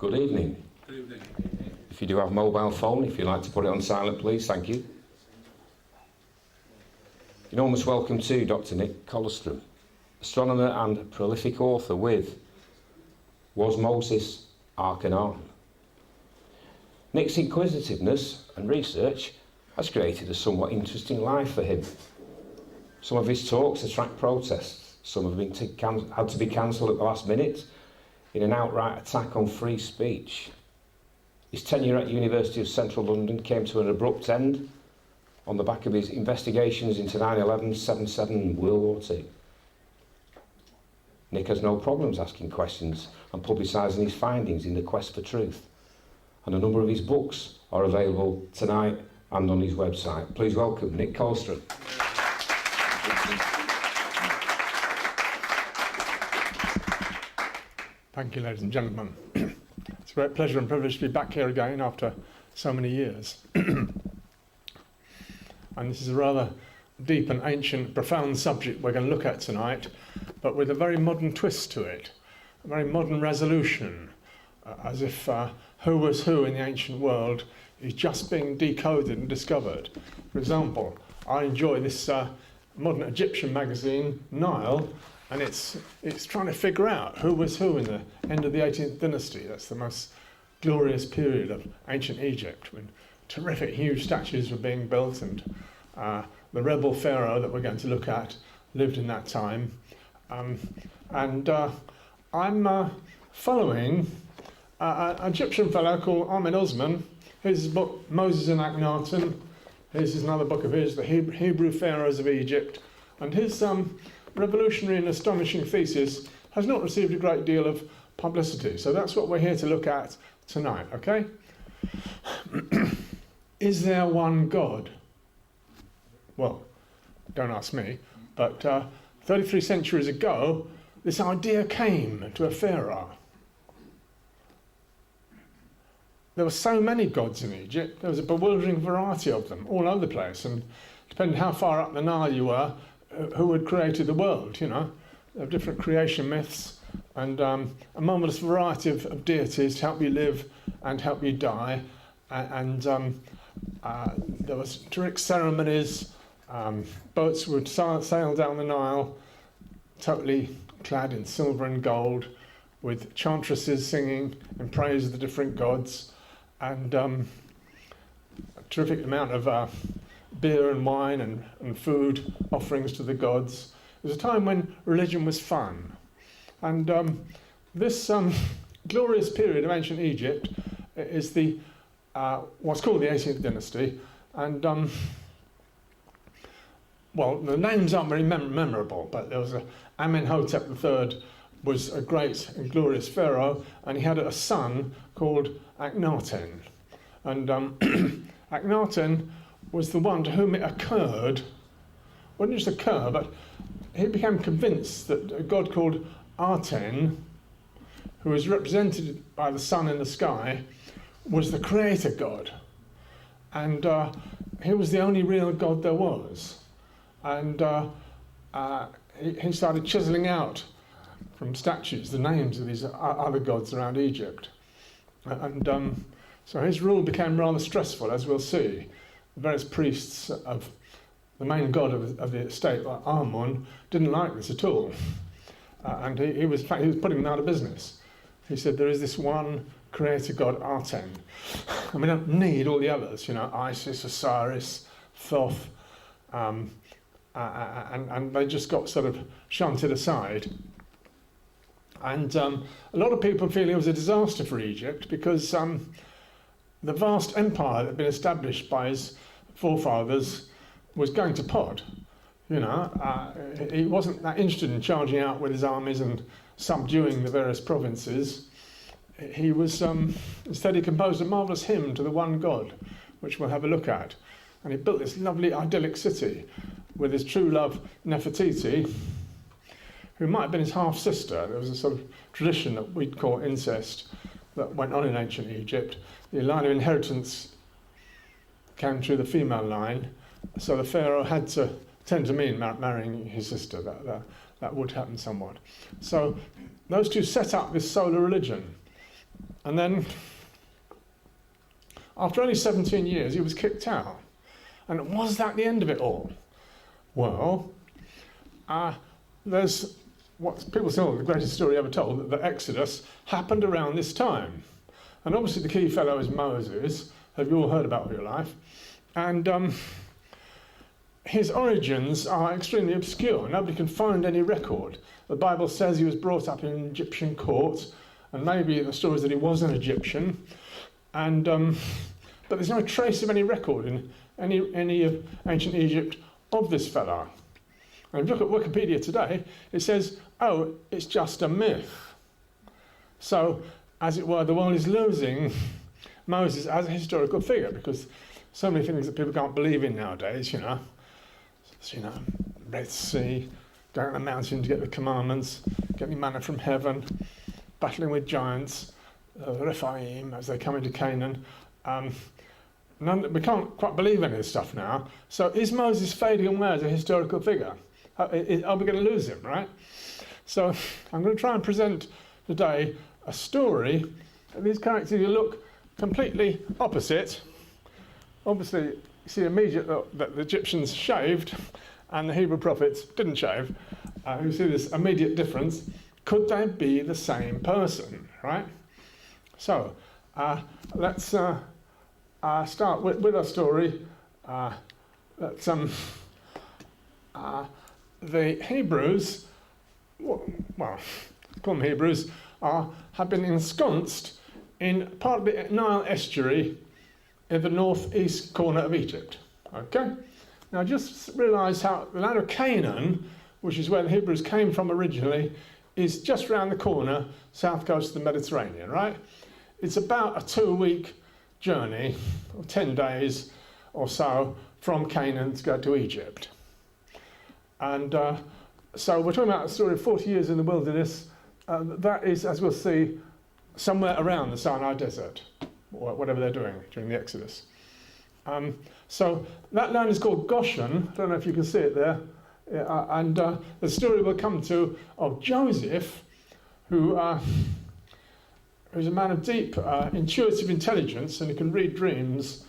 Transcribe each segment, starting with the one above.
Good evening. Good evening. If you do have a mobile phone, if you'd like to put it on silent, please, thank you. Enormous welcome to Dr. Nick Kollerstrom, astronomer and prolific author with Was Moses Akhenaten? Nick's inquisitiveness and research has created a somewhat interesting life for him. Some of his talks attract protests, some have had to be cancelled at the last minute in an outright attack on free speech. His tenure at University of Central London came to an abrupt end on the back of his investigations into 9/11, 7/7 and World War II. Nick has no problems asking questions and publicising his findings in the quest for truth. And a number of his books are available tonight and on his website. Please welcome Nick Kollerstrom. Thank you, ladies and gentlemen. It's a great pleasure and privilege to be back here again after so many years. And this is a rather deep and ancient, profound subject we're going to look at tonight, but with a very modern twist to it, a very modern resolution, as if who was who in the ancient world is just being decoded and discovered. For example, I enjoy this modern Egyptian magazine, Nile, and it's trying to figure out who was who in the end of the 18th dynasty. That's the most glorious period of ancient Egypt, when terrific, huge statues were being built, and the rebel pharaoh that we're going to look at lived in that time. I'm following an Egyptian fellow called Ahmed Osman. Here's his book, Moses and Akhenaten. Here's another book of his, The Hebrew Pharaohs of Egypt. And his revolutionary and astonishing thesis has not received a great deal of publicity. So that's what we're here to look at tonight, okay? Is there one God? Well, don't ask me, but 33 centuries ago, this idea came to a pharaoh. There were so many gods in Egypt, there was a bewildering variety of them all over the place, and depending how far up the Nile you were, who had created the world, you know. There were different creation myths, and a marvellous variety of deities to help you live and help you die, and there was terrific ceremonies. Boats would sail down the Nile, totally clad in silver and gold, with chantresses singing in praise of the different gods, and a terrific amount of beer and wine and food offerings to the gods. It was a time when religion was fun. And this glorious period of ancient Egypt is the what's called the 18th dynasty, and well, the names aren't very memorable, but there was Amenhotep III was a great and glorious pharaoh, and he had a son called Akhenaten. And Akhenaten was the one to whom it occurred, wouldn't just occur, but he became convinced that a god called Aten, who was represented by the sun in the sky, was the creator god. And he was the only real god there was. And he started chiseling out from statues the names of these other gods around Egypt. And so his rule became rather stressful, as we'll see. The various priests of the main god of the estate, like Amon, didn't like this at all. And he was putting them out of business. He said, there is this one creator god, Aten, and we don't need all the others, you know, Isis, Osiris, Thoth, and they just got sort of shunted aside. And a lot of people feel it was a disaster for Egypt because the vast empire that had been established by his forefathers was going to pot. You know, he wasn't that interested in charging out with his armies and subduing the various provinces. He was, instead he composed a marvellous hymn to the one God, which we'll have a look at. And he built this lovely idyllic city with his true love, Nefertiti, who might have been his half-sister. There was a sort of tradition that we'd call incest that went on in ancient Egypt. The line of inheritance came through the female line, so the pharaoh had to tend to mean marrying his sister. That would happen somewhat. So those two set up this solar religion. And then, after only 17 years, he was kicked out. And was that the end of it all? Well, there's what people say, the greatest story ever told, that the Exodus happened around this time. And obviously the key fellow is Moses. Have you all heard about your life? And his origins are extremely obscure. Nobody can find any record. The Bible says he was brought up in an Egyptian court, and maybe the story is that he was an Egyptian. And but there's no trace of any record in any of ancient Egypt of this fellow. And if you look at Wikipedia today, it says, oh, it's just a myth. So, as it were, the world is losing Moses as a historical figure, because so many things that people can't believe in nowadays, Red Sea, going on a mountain to get the commandments, getting manna from heaven, battling with giants, Rephaim as they come into Canaan. We can't quite believe any of this stuff now. So is Moses fading away as a historical figure? Are we going to lose him, right? So I'm going to try and present today a story. These characters look completely opposite. Obviously, you see immediately that the Egyptians shaved and the Hebrew prophets didn't shave. You see this immediate difference. Could they be the same person, right? So let's start with our story. The Hebrews, well, call them Hebrews, have been ensconced in part of the Nile estuary in the northeast corner of Egypt. Okay? Now just realise how the land of Canaan, which is where the Hebrews came from originally, is just round the corner, south coast of the Mediterranean, right? It's about a 2-week journey, or 10 days or so, from Canaan to go to Egypt. And so we're talking about a story of 40 years in the wilderness. That is, as we'll see, somewhere around the Sinai desert, or whatever they're doing during the Exodus. So that land is called Goshen. I don't know if you can see it there. And the story we'll come to of Joseph, who's a man of deep intuitive intelligence, and he can read dreams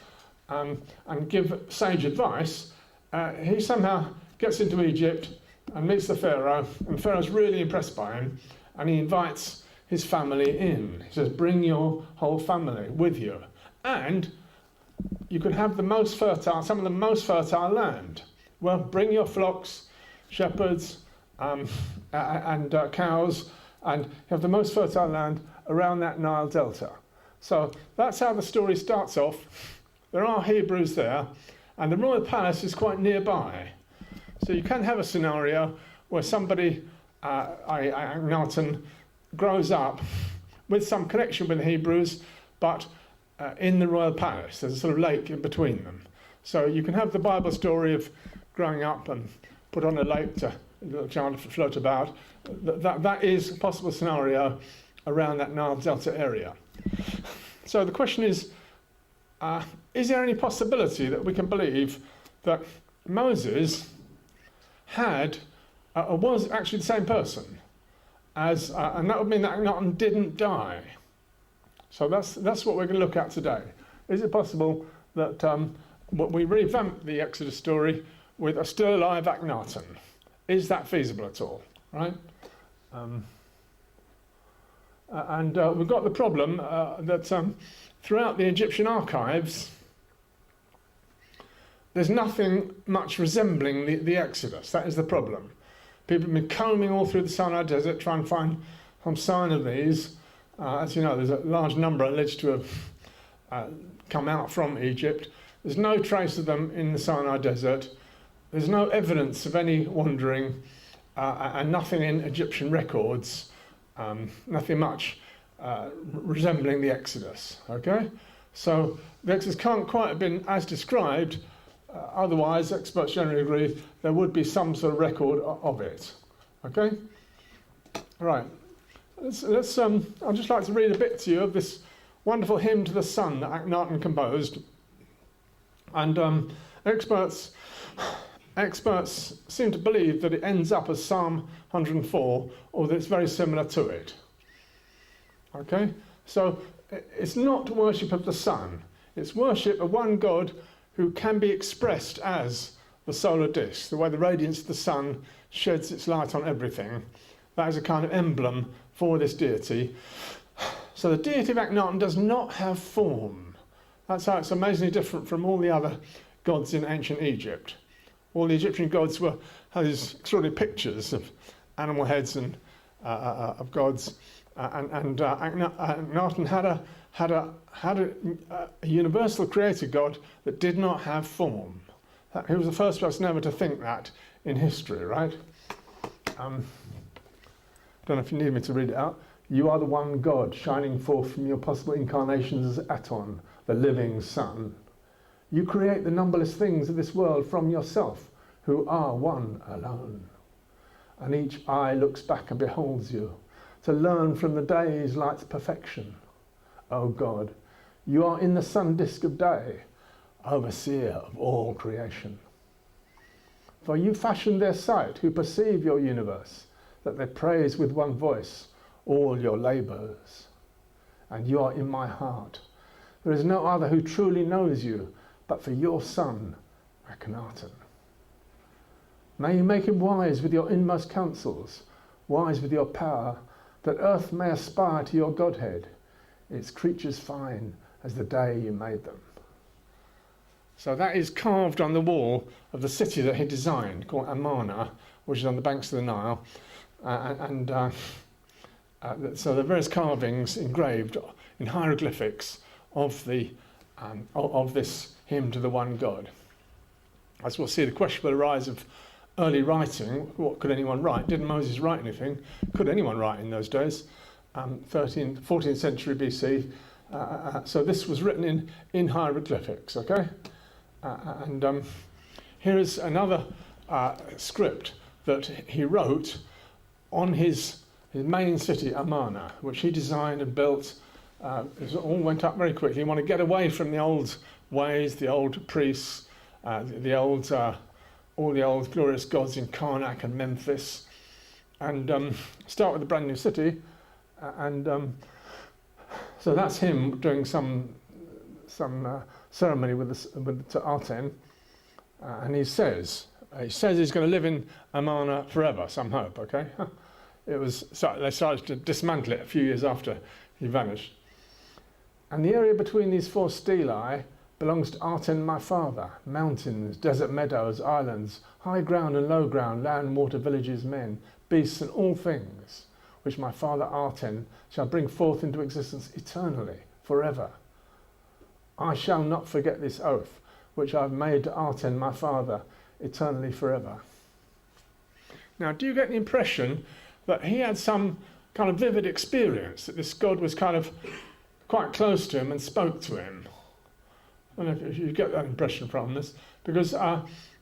and give sage advice. He somehow gets into Egypt and meets the pharaoh, and Pharaoh's really impressed by him, and he invites his family in. He says, bring your whole family with you, and you can have some of the most fertile land. Well, bring your flocks, shepherds, and cows, and have the most fertile land around that Nile delta. So that's how the story starts off. There are Hebrews there, and the royal palace is quite nearby. So you can have a scenario where somebody, Akhenaten, grows up with some connection with the Hebrews, but in the royal palace. There's a sort of lake in between them. So you can have the Bible story of growing up and put on a lake to a little child to float about. That is a possible scenario around that Nile Delta area. So the question is there any possibility that we can believe that Moses was actually the same person as, and that would mean that Akhenaten didn't die. So that's what we're going to look at today. Is it possible that we revamp the Exodus story with a still alive Akhenaten? Is that feasible at all? Right? And we've got the problem that throughout the Egyptian archives, there's nothing much resembling the Exodus. That is the problem. People have been combing all through the Sinai desert trying to find some sign of these. As you know, there's a large number alleged to have come out from Egypt. There's no trace of them in the Sinai desert. There's no evidence of any wandering, and nothing in Egyptian records, nothing much resembling the Exodus. Okay? So the Exodus can't quite have been as described. Otherwise, experts generally agree there would be some sort of record of it. Okay? Right. Let's. I'd just like to read a bit to you of this wonderful hymn to the sun that Akhenaten composed. And experts seem to believe that it ends up as Psalm 104, or that it's very similar to it. Okay? So it's not worship of the sun. It's worship of one God who can be expressed as the solar disk, the way the radiance of the sun sheds its light on everything. That is a kind of emblem for this deity. So the deity of Akhenaten does not have form. That's how it's amazingly different from all the other gods in ancient Egypt. All the Egyptian gods had these extraordinary pictures of animal heads and of gods, and Akhenaten had a universal creator god that did not have form. He was the first person ever to think that in history, right? Don't know if you need me to read it out. You are the one God, shining forth from your possible incarnations as Aten, the living sun. You create the numberless things of this world from yourself, who are one alone. And each eye looks back and beholds you, to learn from the day's light's perfection. O God, you are in the sun disk of day, overseer of all creation. For you fashioned their sight, who perceive your universe, that they praise with one voice all your labours. And you are in my heart. There is no other who truly knows you, but for your son, Akhenaten. May you make him wise with your inmost counsels, wise with your power, that earth may aspire to your Godhead, its creatures fine as the day you made them. So that is carved on the wall of the city that he designed, called Amarna, which is on the banks of the Nile. So there are various carvings engraved in hieroglyphics of this hymn to the one God. As we'll see, the question will arise of early writing. What could anyone write? Didn't Moses write anything? Could anyone write in those days? 14th century BC. So this was written in hieroglyphics, okay? Here is another script that he wrote on his main city, Amarna, which he designed and built. It all went up very quickly. He wanted to get away from the old ways, the old priests, all the old glorious gods in Karnak and Memphis, and start with a brand new city. So that's him doing some ceremony with Aten, and he says he's going to live in Amarna forever. Some hope, okay? They started to dismantle it a few years after he vanished. And the area between these four stelae belongs to Aten, my father. Mountains, desert meadows, islands, high ground and low ground, land, water, villages, men, beasts, and all things, which my father Aten shall bring forth into existence eternally, forever. I shall not forget this oath, which I have made to Aten, my father, eternally, forever. Now, do you get the impression that he had some kind of vivid experience, that this God was kind of quite close to him and spoke to him? I don't know if you get that impression from this, because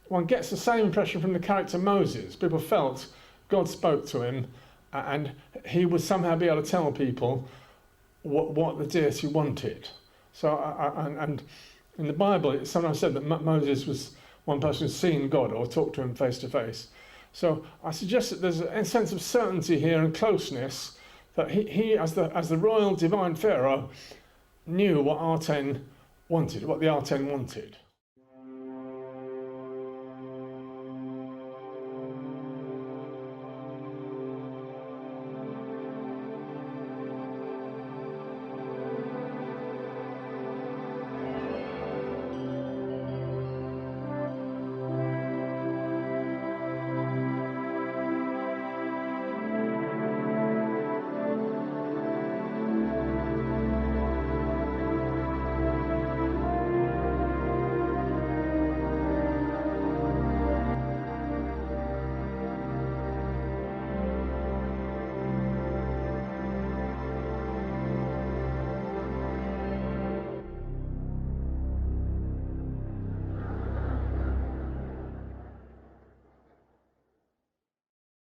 one gets the same impression from the character Moses. People felt God spoke to him, and he would somehow be able to tell people what the deity wanted. So, and in the Bible, it's sometimes said that Moses was one person who's seen God or talked to him face to face. So I suggest that there's a sense of certainty here and closeness, that he as the royal divine pharaoh, knew what Aten wanted, what the Aten wanted.